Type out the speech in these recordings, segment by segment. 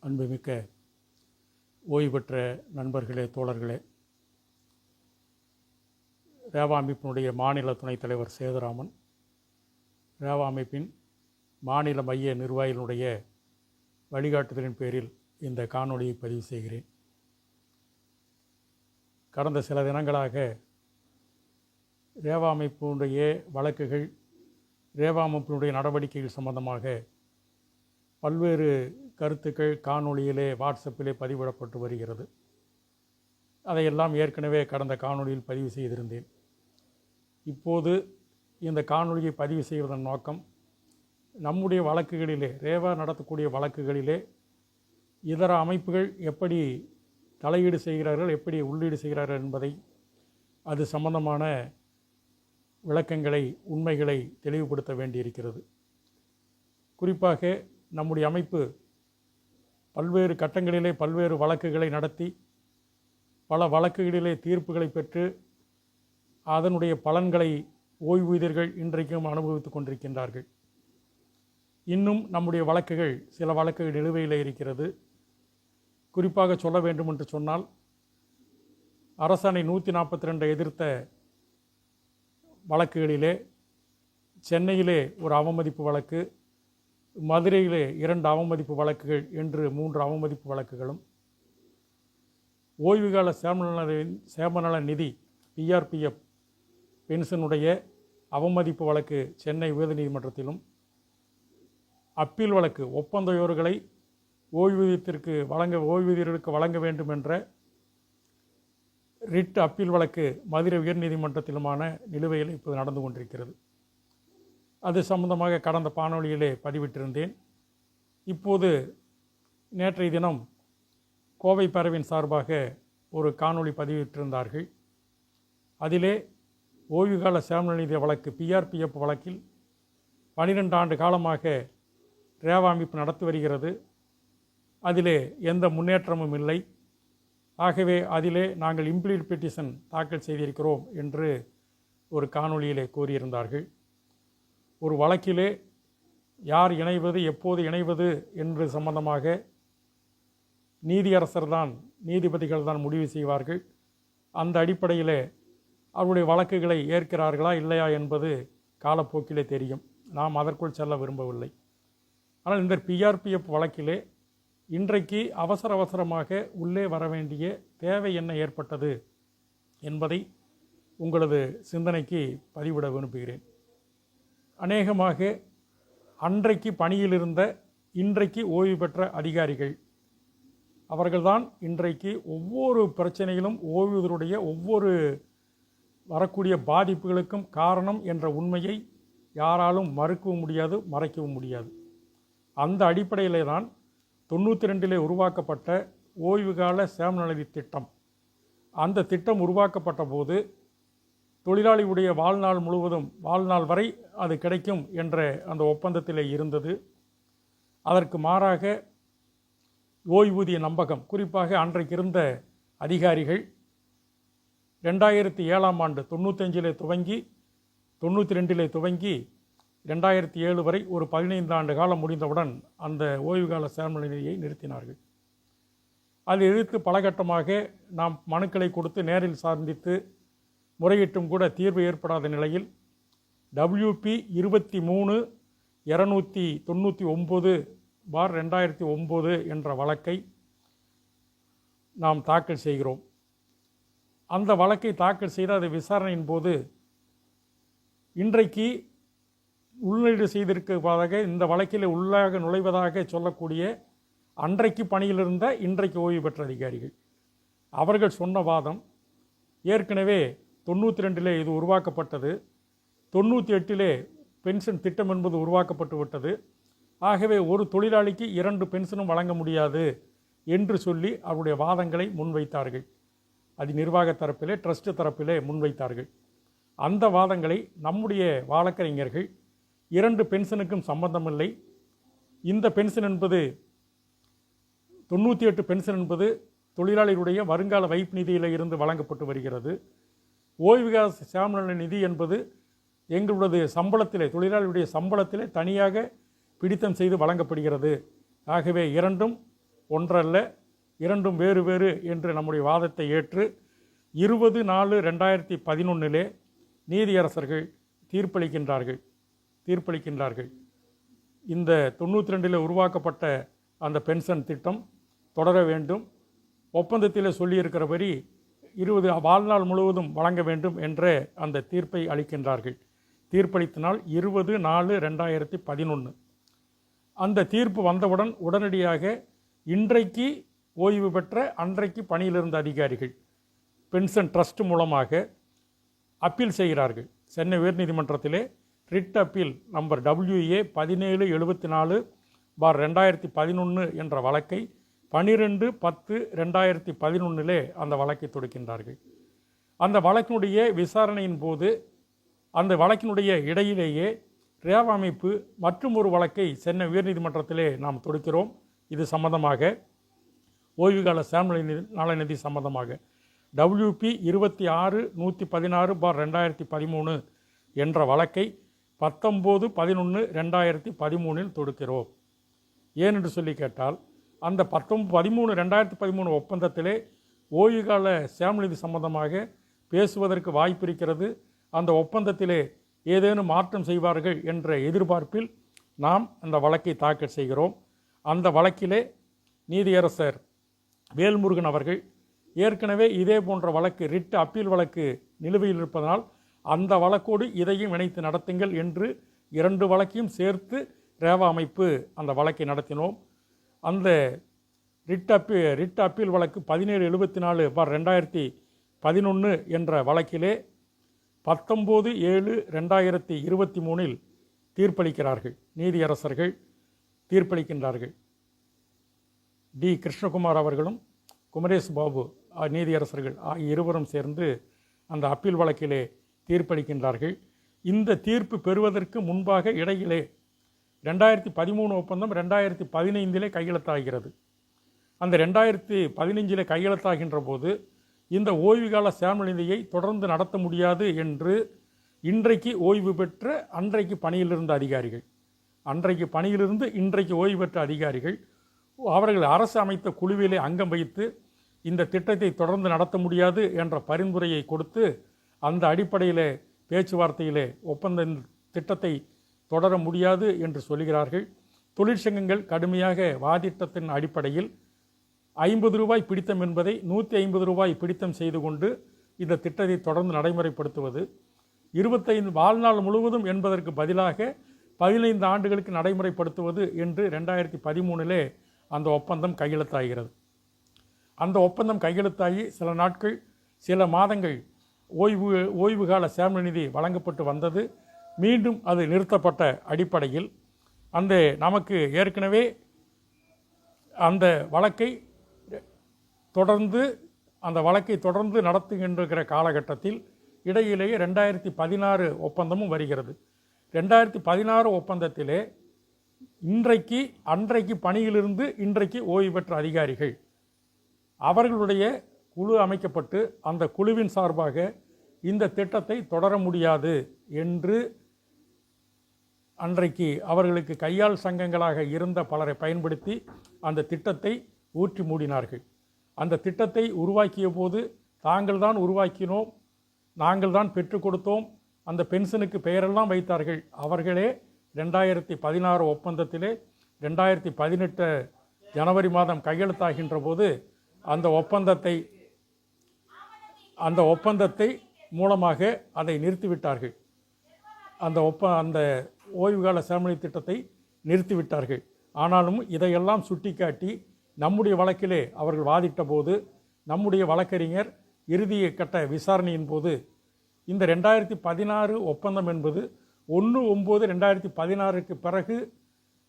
அன்புமிக்க ஓய்வு பெற்ற நண்பர்களே, தோழர்களே, ரேவா அமைப்பினுடைய மாநில துணைத் தலைவர் சேதுராமன், ரேவா அமைப்பின் மாநில மைய நிர்வாகிகளுடைய வழிகாட்டுதலின் பேரில் இந்த காணொளியை பதிவு செய்கிறேன். கடந்த சில தினங்களாக ரேவா அமைப்பினுடைய வழக்குகள், ரேவா அமைப்பினுடைய நடவடிக்கைகள் சம்பந்தமாக பல்வேறு கருத்துக்கள் காணொளியிலே, வாட்ஸ்அப்பிலே பதிவிடப்பட்டு வருகிறது. அதையெல்லாம் ஏற்கனவே கடந்த காணொளியில் பதிவு செய்திருந்தேன். இப்போது இந்த காணொளியை பதிவு செய்வதன் நோக்கம், நம்முடைய வழக்குகளிலே, ரேவா நடத்தக்கூடிய வழக்குகளிலே இதர அமைப்புகள் எப்படி தலையீடு செய்கிறார்கள், எப்படி உள்ளீடு செய்கிறார்கள் என்பதை, அது சம்பந்தமான விளக்கங்களை, உண்மைகளை தெளிவுபடுத்த வேண்டியிருக்கிறது. குறிப்பாக நம்முடைய அமைப்பு பல்வேறு கட்டங்களிலே பல்வேறு வழக்குகளை நடத்தி, பல வழக்குகளிலே தீர்ப்புகளை பெற்று, அதனுடைய பலன்களை ஓய்வூதியர்கள் இன்றைக்கும் அனுபவித்து கொண்டிருக்கின்றார்கள். இன்னும் நம்முடைய வழக்குகள், சில வழக்குகள் நிலுவையில் இருக்கிறது. குறிப்பாக சொல்ல வேண்டும் என்று சொன்னால், அரசாணை 142 எதிர்த்த வழக்குகளிலே சென்னையிலே ஒரு அவமதிப்பு வழக்கு, மதுரையிலே 2 அவமதிப்பு வழக்குகள் என்று 3 அவமதிப்பு வழக்குகளும், ஓய்வுகால சேமநல நிதி PRPF பென்ஷனுடைய அவமதிப்பு வழக்கு சென்னை உயர்நீதிமன்றத்திலும், அப்பீல் வழக்கு ஒப்பந்தயோர்களை ஓய்வூதியர்களுக்கு வழங்க வேண்டும் என்ற ரிட் அப்பீல் வழக்கு மதுரை உயர்நீதிமன்றத்திலுமான நிலுவையில் இப்போது நடந்து கொண்டிருக்கிறது. அது சம்பந்தமாக கடந்த காணொளியிலே பதிவிட்டிருந்தேன். இப்போது நேற்றைய தினம் கோவை பேரவையின் சார்பாக ஒரு காணொளி பதிவிட்டிருந்தார்கள். அதிலே ஓய்வுகால சேமநல நிதி வழக்கு PRPF வழக்கில் 12 ஆண்டு காலமாக ரேவா அமைப்பு நடத்தி வருகிறது. அதிலே எந்த முன்னேற்றமும் இல்லை. ஆகவே அதிலே நாங்கள் இம்ப்ளீட் பெட்டிஷன் தாக்கல் செய்திருக்கிறோம் என்று ஒரு காணொளியிலே கூறியிருந்தார்கள். ஒரு வழக்கிலே யார் இணைவது, எப்போது இணைவது என்று சம்பந்தமாக நீதிபதிகள் தான் முடிவு செய்வார்கள். அந்த அடிப்படையிலே அவருடைய வழக்குகளை ஏற்கிறார்களா இல்லையா என்பது காலப்போக்கிலே தெரியும். நாம் அதற்குள் செல்ல விரும்பவில்லை. ஆனால் இந்த PRPF வழக்கிலே இன்றைக்கு அவசரமாக உள்ளே வர வேண்டிய தேவை என்ன ஏற்பட்டது என்பதை உங்களது சிந்தனைக்கு பதிவிட விரும்புகிறேன். அநேகமாக அன்றைக்கு பணியில் இருந்த, இன்றைக்கு ஓய்வு பெற்ற அதிகாரிகள் அவர்கள்தான் இன்றைக்கு ஒவ்வொரு பிரச்சனையிலும் ஓய்வூதியருடைய ஒவ்வொரு வரக்கூடிய பாதிப்புகளுக்கும் காரணம் என்ற உண்மையை யாராலும் மறுக்கவும் முடியாது, மறைக்கவும் முடியாது. அந்த அடிப்படையிலே தான் 92 உருவாக்கப்பட்ட ஓய்வுகால சேமநல நிதி திட்டம், அந்த திட்டம் உருவாக்கப்பட்ட போது தொழிலாளியுடைய வாழ்நாள் வரை அது கிடைக்கும் என்ற அந்த ஒப்பந்தத்திலே இருந்தது. அதற்கு மாறாக ஓய்வூதிய நம்பகம், குறிப்பாக அன்றைக்கு இருந்த அதிகாரிகள் 2007ஆம் ஆண்டு 95 துவங்கி 92 துவங்கி 2007 வரை ஒரு 15 ஆண்டு காலம் முடிந்தவுடன் அந்த ஓய்வுகால சேமநல நிதியை நிறுத்தினார்கள். அதை எதிர்த்து பலகட்டமாக நாம் மனுக்களை கொடுத்து, நேரில் சந்தித்து முறையிட்டும் கூட தீர்வு ஏற்படாத நிலையில் WP 23-299/2009 என்ற வழக்கை நாம் தாக்கல் செய்கிறோம். அந்த வழக்கை தாக்கல் செய்த அது விசாரணையின் போது இன்றைக்கு உள்ளீடு செய்திருப்பதாக, இந்த வழக்கில் உள்ளாக நுழைவதாக சொல்லக்கூடிய அன்றைக்கு பணியில் இருந்த இன்றைக்கு ஓய்வு பெற்ற அதிகாரிகள் அவர்கள் சொன்ன வாதம், ஏற்கனவே 92 இது உருவாக்கப்பட்டது, 98 பென்ஷன் திட்டம் என்பது உருவாக்கப்பட்டு விட்டது, ஆகவே ஒரு தொழிலாளிக்கு 2 பென்ஷனும் வழங்க முடியாது என்று சொல்லி அவருடைய வாதங்களை முன்வைத்தார்கள். அது நிர்வாக தரப்பிலே, ட்ரஸ்ட் தரப்பிலே முன்வைத்தார்கள். அந்த வாதங்களை நம்முடைய வழக்கறிஞர்கள் 2 பென்ஷனுக்கும் சம்பந்தமில்லை, இந்த பென்ஷன் என்பது 98 பென்ஷன் என்பது தொழிலாளிகளுடைய வருங்கால வைப்பு நிதியில் இருந்து வழங்கப்பட்டு வருகிறது. ஓய்வுகால சேமநல நிதி என்பது எங்களுடைய சம்பளத்திலே, தொழிலாளியுடைய சம்பளத்திலே தனியாக பிடித்தம் செய்து வழங்கப்படுகிறது. ஆகவே இரண்டும் ஒன்றல்ல, இரண்டும் வேறு வேறு என்று நம்முடைய வாதத்தை ஏற்று 20/4/2011 நீதியரசர்கள் தீர்ப்பளிக்கின்றார்கள். இந்த 92 உருவாக்கப்பட்ட அந்த பென்ஷன் திட்டம் தொடர வேண்டும், ஒப்பந்தத்தில் சொல்லியிருக்கிறபடி 20 வாழ்நாள் முழுவதும் வழங்க வேண்டும் என்ற அந்த தீர்ப்பை அளிக்கின்றார்கள். தீர்ப்பளித்த நாள் 20/4/2011. அந்த தீர்ப்பு வந்தவுடன் உடனடியாக இன்றைக்கு ஓய்வு பெற்ற அன்றைக்கு பணியில் இருந்த அதிகாரிகள் பென்ஷன் ட்ரஸ்ட் மூலமாக அப்பீல் செய்கிறார்கள். சென்னை உயர்நீதிமன்றத்திலே ரிட் அப்பீல் நம்பர் WA 1774/2011 என்ற வழக்கை 12/10/2011 அந்த வழக்கை தொடுக்கின்றார்கள். அந்த வழக்கினுடைய விசாரணையின் போது அந்த வழக்கினுடைய இடையிலேயே ரேவா அமைப்பு மற்றும் ஒரு வழக்கை சென்னை உயர்நீதிமன்றத்திலே நாம் தொடுக்கிறோம். இது சம்பந்தமாக ஓய்வுகால நலநிதி சம்பந்தமாக WP 26/116/2013 என்ற வழக்கை 19/11/2013 தொடுக்கிறோம். ஏனென்று சொல்லி கேட்டால் அந்த 13/2013 ஒப்பந்தத்திலே ஓய்வுகால சேமநிதி சம்பந்தமாக பேசுவதற்கு வாய்ப்பு இருக்கிறது. அந்த ஒப்பந்தத்திலே ஏதேனும் மாற்றம் செய்வார்கள் என்ற எதிர்பார்ப்பில் நாம் அந்த வழக்கை தாக்கல் செய்கிறோம். அந்த வழக்கிலே நீதியரசர் வேல்முருகன் அவர்கள் ஏற்கனவே இதே போன்ற வழக்கு ரிட் அப்பீல் வழக்கு நிலுவையில் இருப்பதனால் அந்த வழக்கோடு இதையும் இணைத்து நடத்துங்கள் என்று 2 வழக்கையும் சேர்த்து ரேவா அமைப்பு அந்த வழக்கை நடத்தினோம். அந்த ரிட் அப்பீல் வழக்கு 1774/2011 என்ற வழக்கிலே 19/7/2023 தீர்ப்பளிக்கிறார்கள். நீதியரசர்கள் தீர்ப்பளிக்கின்றார்கள். டி. கிருஷ்ணகுமார் அவர்களும் குமரேஷ் பாபு நீதியரசர்கள் இருவரும் சேர்ந்து அந்த அப்பீல் வழக்கிலே தீர்ப்பளிக்கின்றார்கள். இந்த தீர்ப்பு பெறுவதற்கு முன்பாக இடையிலே 2013 ஒப்பந்தம் 2015 கையெழுத்தாகிறது. அந்த 2015 கையெழுத்தாகின்ற போது இந்த ஓய்வுகால சேமநிதியை தொடர்ந்து நடத்த முடியாது என்று இன்றைக்கு ஓய்வு பெற்ற அன்றைக்கு பணியில் இருந்த அதிகாரிகள், அன்றைக்கு பணியிலிருந்து இன்றைக்கு ஓய்வு பெற்ற அதிகாரிகள் அவர்கள் அரசு அமைத்த குழுவிலே அங்கம் வைத்து இந்த திட்டத்தை தொடர்ந்து நடத்த முடியாது என்ற பரிந்துரையை கொடுத்து அந்த அடிப்படையிலே பேச்சுவார்த்தையிலே ஒப்பந்த திட்டத்தை தொடர முடியாது என்று சொல்கிறார்கள். தொழிற்சங்கங்கள் கடுமையாக வாதிட்டத்தின் அடிப்படையில் 50 ரூபாய் பிடித்தம் என்பதை 150 ரூபாய் பிடித்தம் செய்து கொண்டு இந்த திட்டத்தை தொடர்ந்து நடைமுறைப்படுத்துவது, 25 வாழ்நாள் முழுவதும் என்பதற்கு பதிலாக 15 ஆண்டுகளுக்கு நடைமுறைப்படுத்துவது என்று 2013 அந்த ஒப்பந்தம் கையெழுத்தாகிறது. அந்த ஒப்பந்தம் கையெழுத்தாகி சில நாட்கள் சில மாதங்கள் ஓய்வுகால சேமநிதி வழங்கப்பட்டு வந்தது. மீண்டும் அது நிறுத்தப்பட்ட அடிப்படையில் அந்த நமக்கு ஏற்கனவே அந்த வழக்கை தொடர்ந்து நடத்துகின்ற காலகட்டத்தில் இடையிலேயே 2016 ஒப்பந்தமும் வருகிறது. 2016 ஒப்பந்தத்திலே அன்றைக்கு பணியிலிருந்து இன்றைக்கு ஓய்வு பெற்ற அதிகாரிகள் அவர்களுடைய குழு அமைக்கப்பட்டு அந்த குழுவின் சார்பாக இந்த திட்டத்தை தொடர முடியாது என்று அன்றைக்கு அவர்களுக்கு கையாள் சங்கங்களாக இருந்த பலரை பயன்படுத்தி அந்த திட்டத்தை ஊற்றி மூடினார்கள். அந்த திட்டத்தை உருவாக்கிய போது தாங்கள் தான் உருவாக்கினோம், நாங்கள் தான் பெற்றுக் கொடுத்தோம், அந்த பென்ஷனுக்கு பெயரெல்லாம் வைத்தார்கள். அவர்களே 2016 ஒப்பந்தத்திலே 2018 ஜனவரி மாதம் கையெழுத்தாகின்ற போது அந்த ஒப்பந்தத்தை மூலமாக அதை நிறுத்திவிட்டார்கள். அந்த ஓய்வுகால சேமநிதி திட்டத்தை நிறுத்திவிட்டார்கள். ஆனாலும் இதையெல்லாம் சுட்டிக்காட்டி நம்முடைய வழக்கிலே அவர்கள் வாதிட்ட போது நம்முடைய வழக்கறிஞர் இறுதி கட்ட விசாரணையின் போது இந்த 2016 ஒப்பந்தம் என்பது 1/9/2016 பிறகு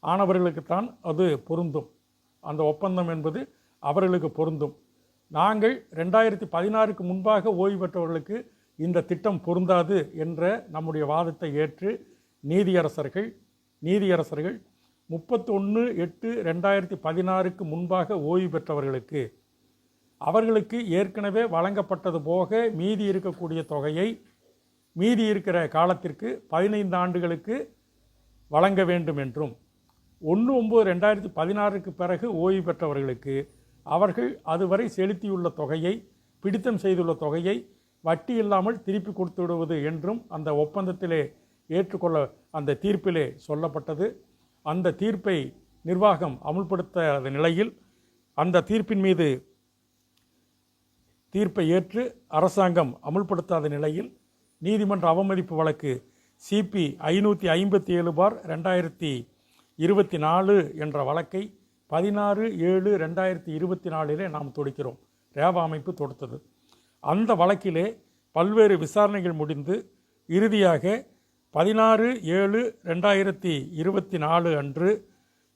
ஆனவர்களுக்குத்தான் அது பொருந்தும். அந்த ஒப்பந்தம் என்பது அவர்களுக்கு பொருந்தும். நாங்கள் 2016 முன்பாக ஓய்வு பெற்றவர்களுக்கு இந்த திட்டம் பொருந்தாது என்ற நம்முடைய வாதத்தை ஏற்று நீதியரசர்கள் 31/8/2016 முன்பாக ஓய்வு பெற்றவர்களுக்கு அவர்களுக்கு ஏற்கனவே வழங்கப்பட்டது போக மீதி இருக்கக்கூடிய தொகையை மீதி இருக்கிற காலத்திற்கு 15 ஆண்டுகளுக்கு வழங்க வேண்டும் என்றும் 1/9/2016க்கு பிறகு ஓய்வு பெற்றவர்களுக்கு அவர்கள் அதுவரை செலுத்தியுள்ள தொகையை, பிடித்தம் செய்துள்ள தொகையை வட்டி இல்லாமல் திருப்பி கொடுத்து விடுவது என்றும் அந்த ஒப்பந்தத்திலே ஏற்றுக்கொள்ள அந்த தீர்ப்பிலே சொல்லப்பட்டது. அந்த தீர்ப்பை நிர்வாகம் அமுல்படுத்தாத நிலையில், அந்த தீர்ப்பின் மீது தீர்ப்பை ஏற்று அரசாங்கம் அமுல்படுத்தாத நிலையில் நீதிமன்ற அவமதிப்பு வழக்கு CP 557/2024 என்ற வழக்கை 16/7/2024 நாம் தொடுக்கிறோம். ரேவா அமைப்பு தொடுத்தது. அந்த வழக்கிலே பல்வேறு விசாரணைகள் முடிந்து இறுதியாக 16/7/2024 அன்று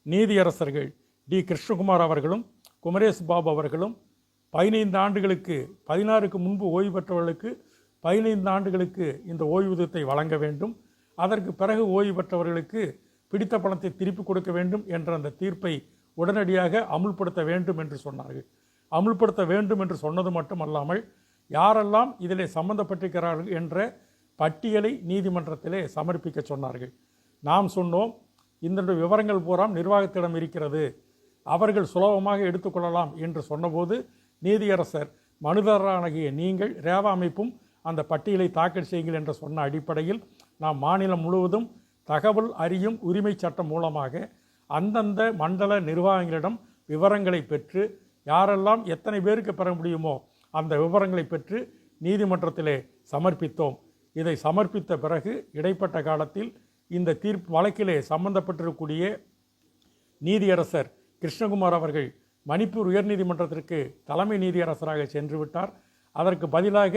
நீதியரசர்கள் டி. கிருஷ்ணகுமார் அவர்களும் குமரேஷ் பாபு அவர்களும் 15 ஆண்டுகளுக்கு 16க்கு முன்பு ஓய்வு பெற்றவர்களுக்கு 15 ஆண்டுகளுக்கு இந்த ஓய்வூதியத்தை வழங்க வேண்டும், அதற்கு பிறகு ஓய்வு பெற்றவர்களுக்கு பிடித்த பணத்தை திருப்பி கொடுக்க வேண்டும் என்ற அந்த தீர்ப்பை உடனடியாக அமுல்படுத்த வேண்டும் என்று சொன்னார்கள். அமுல்படுத்த வேண்டும் என்று சொன்னது மட்டுமல்லாமல் யாரெல்லாம் இதிலே சம்பந்தப்பட்டிருக்கிறார்கள் என்ற பட்டியலை நீதிமன்றத்திலே சமர்ப்பிக்க சொன்னார்கள். நாம் சொன்னோம், இந்த விவரங்கள் பூராம் நிர்வாகத்திடம் இருக்கிறது, அவர்கள் சுலபமாக எடுத்துக்கொள்ளலாம் என்று சொன்னபோது நீதியரசர் மனுதாரராகிய நீங்கள், ரேவா அமைப்பும் அந்த பட்டியலை தாக்கல் செய்யுங்கள் என்று சொன்ன அடிப்படையில் நாம் மாநிலம் முழுவதும் தகவல் அறியும் உரிமை சட்டம் மூலமாக அந்தந்த மண்டல நிர்வாகங்களிடம் விவரங்களை பெற்று யாரெல்லாம் எத்தனை பேருக்கு பெற முடியுமோ அந்த விவரங்களை பெற்று நீதிமன்றத்திலே சமர்ப்பித்தோம். இதை சமர்ப்பித்த பிறகு இடைப்பட்ட காலத்தில் இந்த தீர்ப்பு வழக்கிலே சம்பந்தப்பட்டிருக்கக்கூடிய நீதியரசர் கிருஷ்ணகுமார் அவர்கள் மணிப்பூர் உயர்நீதிமன்றத்திற்கு தலைமை நீதியரசராக சென்று விட்டார். அதற்கு பதிலாக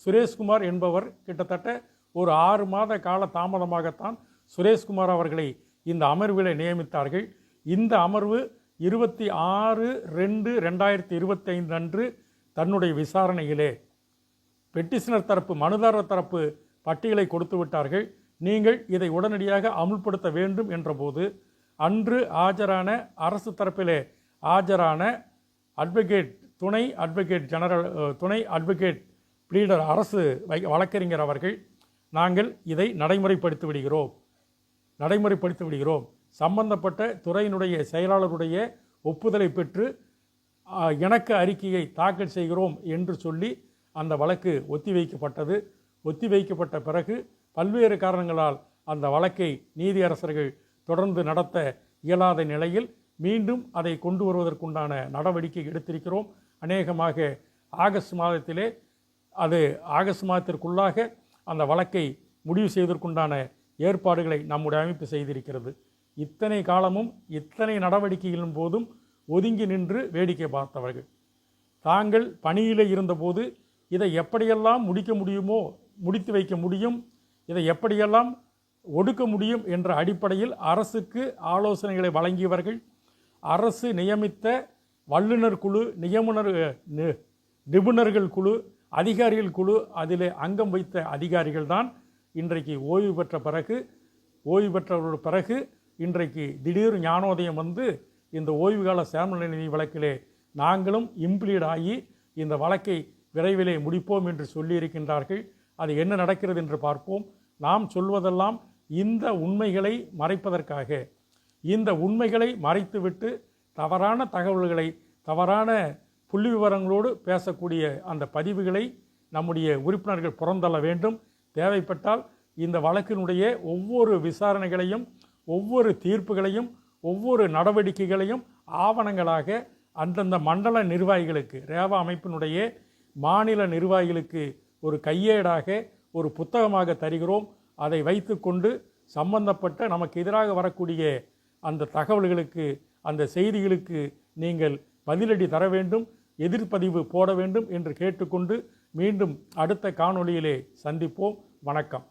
சுரேஷ்குமார் என்பவர் கிட்டத்தட்ட ஒரு 6 மாத கால தாமதமாகத்தான் சுரேஷ்குமார் அவர்களை இந்த அமர்வில் நியமித்தார்கள். இந்த அமர்வு 26/2/2025 அன்று தன்னுடைய விசாரணையிலே பெட்டிஷனர் தரப்பு, மனுதாரர் தரப்பு பட்டியலை கொடுத்து விட்டார்கள். நீங்கள் இதை உடனடியாக அமுல்படுத்த வேண்டும் என்றபோது அன்று ஆஜரான அரசு தரப்பிலே ஆஜரான அட்வொகேட், துணை அட்வொகேட் ஜெனரல், துணை அட்வொகேட் ப்ளீடர், அரசு வழக்கறிஞர் அவர்கள், நாங்கள் இதை நடைமுறைப்படுத்தி விடுகிறோம், சம்பந்தப்பட்ட துறையினுடைய செயலாளருடைய ஒப்புதலை பெற்று இணக்க அறிக்கையை தாக்கல் செய்கிறோம் என்று சொல்லி அந்த வழக்கு ஒத்திவைக்கப்பட்டது. ஒத்திவைக்கப்பட்ட பிறகு பல்வேறு காரணங்களால் அந்த வழக்கை நீதியரசர்கள் தொடர்ந்து நடத்த இயலாத நிலையில் மீண்டும் அதை கொண்டு வருவதற்குண்டான நடவடிக்கை எடுத்திருக்கிறோம். அநேகமாக ஆகஸ்ட் மாதத்திற்குள்ளாக அந்த வழக்கை முடிவு செய்வதற்குண்டான ஏற்பாடுகளை நம்முடைய அமைப்பு செய்திருக்கிறது. இத்தனை காலமும் இத்தனை நடவடிக்கைகளின் போதும் ஒதுங்கி நின்று வேடிக்கை பார்த்தவர்கள், தாங்கள் பணியிலே இருந்தபோது இதை எப்படியெல்லாம் முடிக்க முடியுமோ முடித்து வைக்க முடியும், இதை எப்படியெல்லாம் ஒடுக்க முடியும் என்ற அடிப்படையில் அரசுக்கு ஆலோசனைகளை வழங்கியவர்கள், அரசு நியமித்த வல்லுநர் குழு, நிபுணர்கள் குழு, அதிகாரிகள் குழு, அதிலே அங்கம் வைத்த அதிகாரிகள் தான் இன்றைக்கு ஓய்வு பெற்றவர்கள் பிறகு இன்றைக்கு திடீர் ஞானோதயம் வந்து இந்த ஓய்வுகால சேமநிலை நிதி வழக்கிலே நாங்களும் இம்ப்ளீட் ஆகி இந்த வழக்கை விரைவிலே முடிப்போம் என்று சொல்லியிருக்கின்றார்கள். அது என்ன நடக்கிறது என்று பார்ப்போம். நாம் சொல்வதெல்லாம் இந்த உண்மைகளை மறைப்பதற்காக, இந்த உண்மைகளை மறைத்துவிட்டு தவறான தகவல்களை, தவறான புள்ளி விவரங்களோடு பேசக்கூடிய அந்த பதிவுகளை நம்முடைய உறுப்பினர்கள் புறந்தள்ள வேண்டும். தேவைப்பட்டால் இந்த வழக்கினுடைய ஒவ்வொரு விசாரணைகளையும், ஒவ்வொரு தீர்ப்புகளையும், ஒவ்வொரு நடவடிக்கைகளையும் ஆவணங்களாக அந்தந்த மண்டல நிர்வாகிகளுக்கு, ரேவா அமைப்பினுடைய மாநில நிர்வாகிகளுக்கு ஒரு கையேடாக, ஒரு புத்தகமாக தருகிறோம். அதை வைத்துக்கொண்டு சம்பந்தப்பட்ட நமக்கு எதிராக வரக்கூடிய அந்த தகவல்களுக்கு, அந்த செய்திகளுக்கு நீங்கள் பதிலடி தர வேண்டும், எதிர்ப்பதிவு போட வேண்டும் என்று கேட்டுக்கொண்டு மீண்டும் அடுத்த காணொளியிலே சந்திப்போம். வணக்கம்.